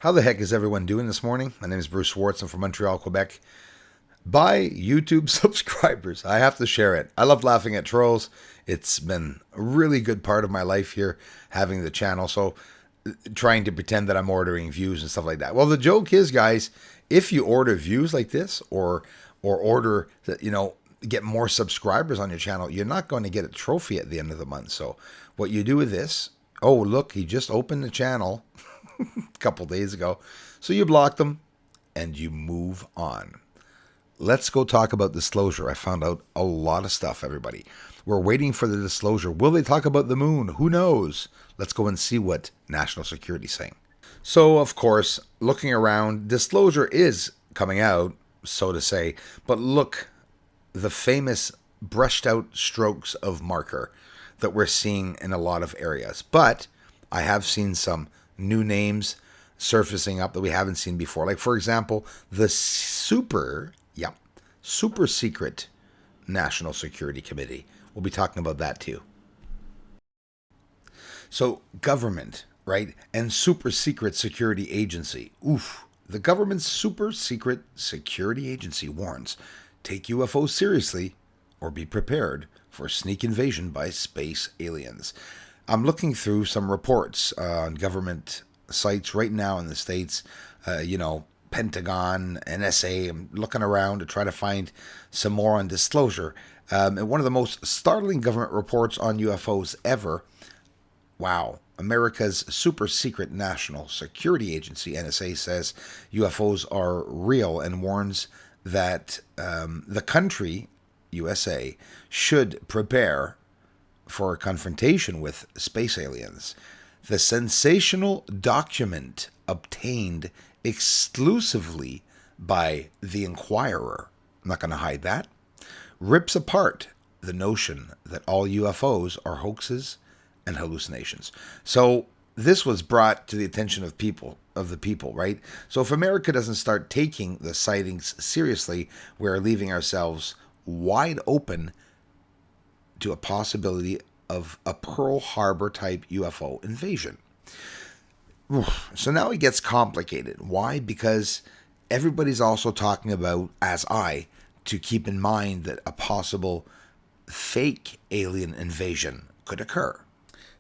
How the heck is everyone doing this morning? My name is Bruce Swartz. I'm from Montreal, Quebec. Buy YouTube subscribers. I have to share it. I love laughing at trolls. It's been a really good part of my life here, having the channel. So trying to pretend that I'm ordering views and stuff like that. Well, the joke is, guys, if you order views like this or order, get more subscribers on your channel, you're not going to get a trophy at the end of the month. So what you do with this, oh, look, he just opened the channel a couple days ago. So you block them and you move on. Let's go talk about disclosure. I found out a lot of stuff, everybody. We're waiting for the disclosure. Will they talk about the moon? Who knows? Let's go and see what national security is saying. So, of course, looking around, disclosure is coming out, so to say. But look, the famous brushed out strokes of marker that we're seeing in a lot of areas. But I have seen some new names surfacing up that we haven't seen before. Like, for example, the super secret National Security Committee. We'll be talking about that too. So government, right? And super secret security agency. Oof. The government's super secret security agency warns, take UFOs seriously or be prepared for sneak invasion by space aliens. I'm looking through some reports on government sites right now in the States, Pentagon, NSA. I'm looking around to try to find some more on disclosure. And one of the most startling government reports on UFOs ever. Wow. America's super secret National Security Agency, NSA, says UFOs are real and warns that the country, USA, should prepare for a confrontation with space aliens. The sensational document obtained exclusively by The Inquirer, I'm not going to hide that, rips apart the notion that all UFOs are hoaxes and hallucinations. So this was brought to the attention of the people, right? So if America doesn't start taking the sightings seriously, we're leaving ourselves wide open to a possibility of a Pearl Harbor type UFO invasion. So now it gets complicated. Why? Because everybody's also talking about, to keep in mind that a possible fake alien invasion could occur.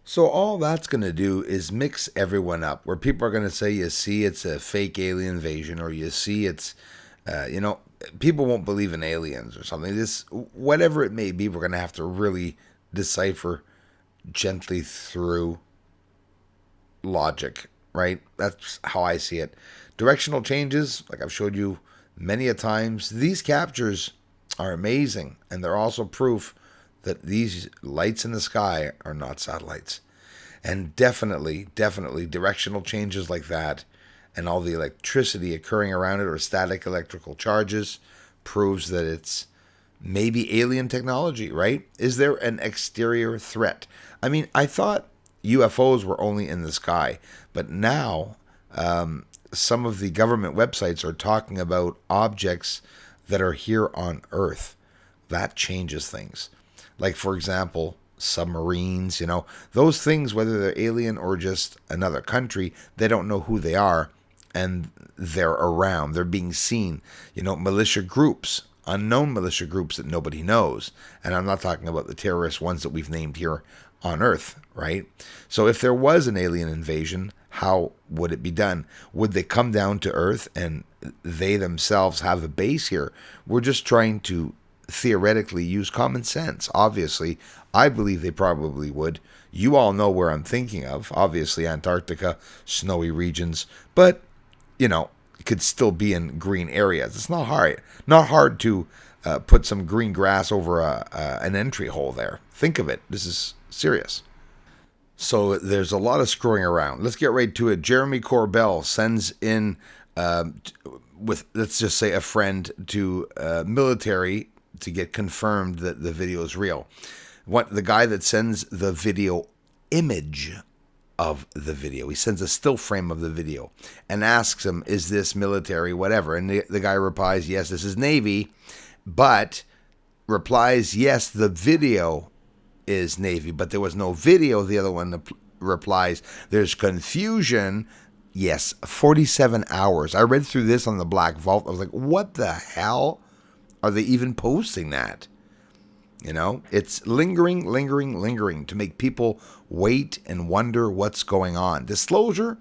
So all that's going to do is mix everyone up, where people are going to say, you see, it's a fake alien invasion, or you see, it's, people won't believe in aliens or something. This, whatever it may be, we're going to have to really decipher gently through logic, right? That's how I see it. Directional changes, like I've showed you many a times, these captures are amazing, and they're also proof that these lights in the sky are not satellites. And definitely directional changes like that and all the electricity occurring around it, or static electrical charges, proves that it's maybe alien technology, right? Is there an exterior threat? I mean, I thought UFOs were only in the sky, but now some of the government websites are talking about objects that are here on Earth. That changes things. Like, for example, submarines, those things, whether they're alien or just another country, they don't know who they are, and they're around. They're being seen. Militia groups, unknown militia groups that nobody knows. And I'm not talking about the terrorist ones that we've named here on Earth, right? So if there was an alien invasion, how would it be done? Would they come down to Earth and they themselves have a base here? We're just trying to theoretically use common sense. Obviously, I believe they probably would. You all know where I'm thinking of. Obviously, Antarctica, snowy regions, but it could still be in green areas. It's not hard to put some green grass over an entry hole there. Think of it. This is serious. So there's a lot of screwing around. Let's get right to it. Jeremy Corbell sends in with, let's just say, a friend to military to get confirmed that the video is real. The guy that sends the video image of the video, he sends a still frame of the video and asks him, is this military, whatever? And the guy replies, yes, this is Navy, but replies, yes, the video is Navy, but there was no video. The other one replies, there's confusion Yes, 47 hours. I read through this on the Black Vault. I was like, what the hell are they even posting that? You know, it's lingering, lingering, lingering to make people wait and wonder what's going on. Disclosure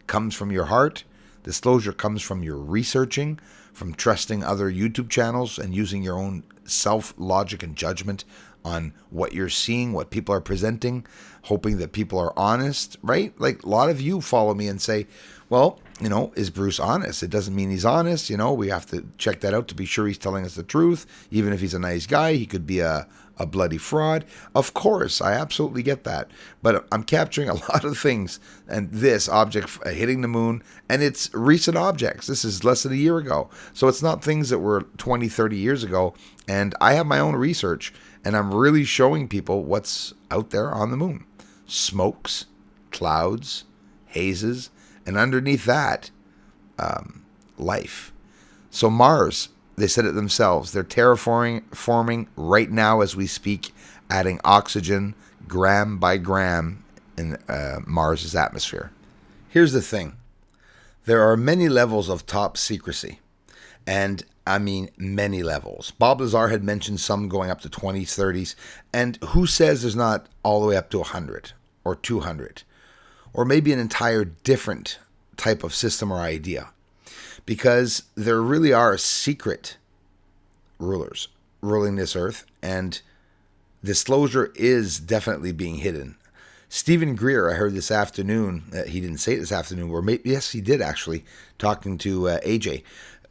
comes from your heart. Disclosure comes from your researching, from trusting other YouTube channels and using your own self-logic and judgment on what you're seeing, what people are presenting, hoping that people are honest, right? Like a lot of you follow me and say, well, you know, is Bruce honest? It doesn't mean he's honest. You know, we have to check that out to be sure he's telling us the truth. Even if he's a nice guy, he could be a bloody fraud. Of course, I absolutely get that. But I'm capturing a lot of things. And this object hitting the moon, and it's recent objects. This is less than a year ago. So it's not things that were 20, 30 years ago. And I have my own research, and I'm really showing people what's out there on the moon. Smokes, clouds, hazes, and underneath that, life. So Mars, they said it themselves, they're terraforming right now as we speak, adding oxygen gram by gram in Mars's atmosphere. Here's the thing. There are many levels of top secrecy. And I mean many levels. Bob Lazar had mentioned some going up to 20s, 30s. And who says there's not all the way up to 100 or 200? Or maybe an entire different type of system or idea. Because there really are secret rulers ruling this earth, and disclosure is definitely being hidden. Stephen Greer, I heard this afternoon, he didn't say it this afternoon, or maybe, yes, he did actually, talking to AJ,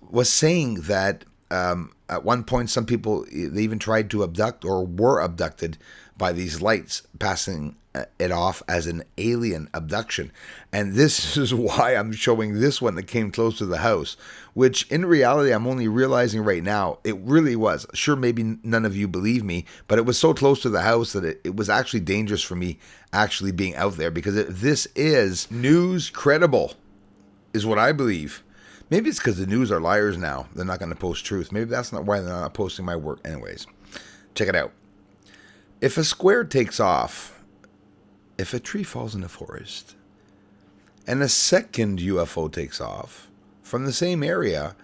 was saying that at one point some people, they even tried to abduct or were abducted by these lights, passing it off as an alien abduction. And this is why I'm showing this one that came close to the house, which in reality I'm only realizing right now it really was. Sure, maybe none of you believe me, but it was so close to the house that it was actually dangerous for me actually being out there, because this is news credible, is what I believe. Maybe it's because the news are liars now. They're not going to post truth. Maybe that's not why they're not posting my work. Anyways, check it out. If a square takes off, if a tree falls in the forest, and a second UFO takes off from the same area,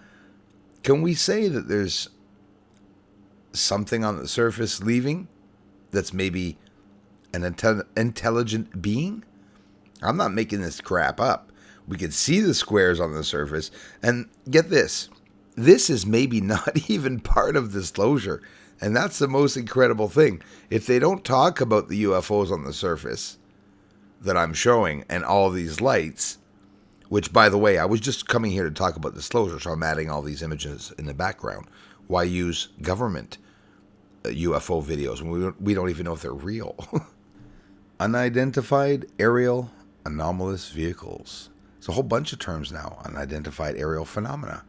can we say that there's something on the surface leaving that's maybe an intelligent being? I'm not making this crap up. We can see the squares on the surface, and get this. This is maybe not even part of disclosure, and that's the most incredible thing. If they don't talk about the UFOs on the surface that I'm showing and all these lights, which, by the way, I was just coming here to talk about disclosure, so I'm adding all these images in the background. Why use government UFO videos when we don't even know if they're real? Unidentified aerial anomalous vehicles. It's a whole bunch of terms now, unidentified aerial phenomena.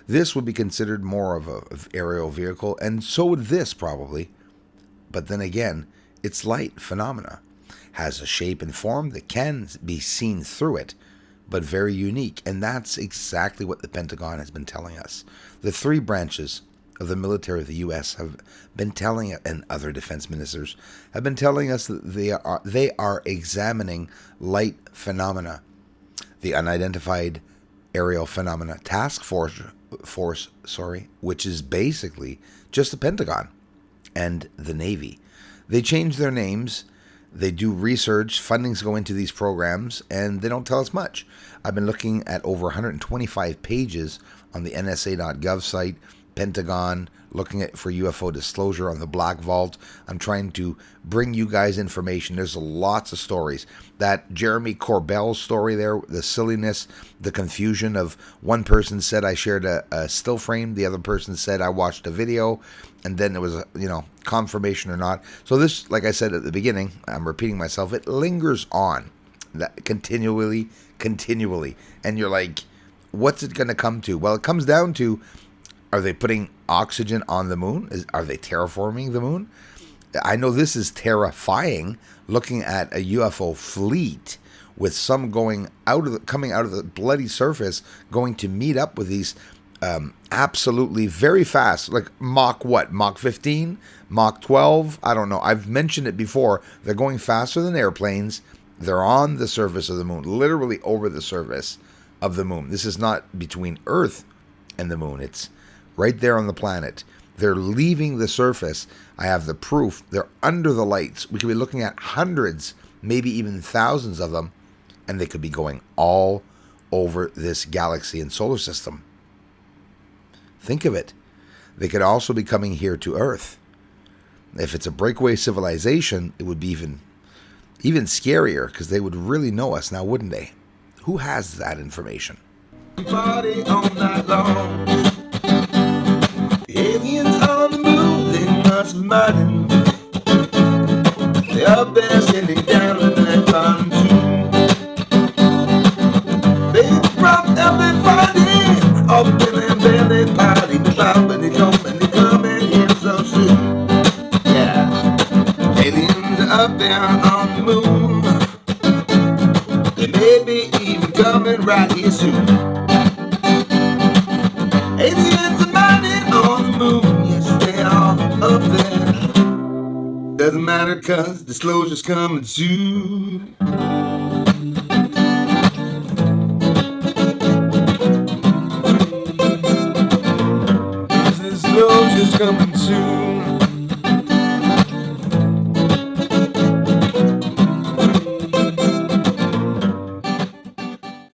This would be considered more of an aerial vehicle, and so would this probably. But then again, it's light phenomena. Has a shape and form that can be seen through it, but very unique. And that's exactly what the Pentagon has been telling us. The three branches of the military of the U.S. have been telling it, and other defense ministers have been telling us that they are examining light phenomena. The Unidentified Aerial Phenomena Task Force, which is basically just the Pentagon and the Navy. They change their names. They do research, fundings go into these programs, and they don't tell us much. I've been looking at over 125 pages on the NSA.gov site, Pentagon, looking at for UFO disclosure on the Black Vault. I'm trying to bring you guys information. There's lots of stories. That Jeremy Corbell story there, the silliness, the confusion of one person said I shared a still frame, the other person said I watched a video, and then there was confirmation or not. So this, like I said at the beginning, I'm repeating myself, it lingers on that continually, and you're like, what's it going to come to? Well, it comes down to, are they putting oxygen on the moon? Are they terraforming the moon? I know this is terrifying, looking at a UFO fleet with some coming out of the bloody surface, going to meet up with these absolutely very fast, like Mach 15, Mach 12, I don't know. I've mentioned it before. They're going faster than airplanes. They're on the surface of the moon, literally over the surface. of the moon. This is not between Earth and the moon. It's right there on the planet. They're leaving the surface. I have the proof. They're under the lights. We could be looking at hundreds, maybe even thousands of them, and they could be going all over this galaxy and solar system. Think of it. They could also be coming here to Earth. If it's a breakaway civilization, it would be even scarier, because they would really know us now, wouldn't they? Who has that information? Party all night long. The aliens on the moon, they must be mighty. They're up there sitting down in that pontoon. They brought everybody up in their belly party. But they coming here so soon. Yeah, aliens are up there on the moon. They may be even coming right here soon. Aliens are mighty on the moon. Yes, they are up there. Doesn't matter, cause disclosure's coming soon. Disclosure's coming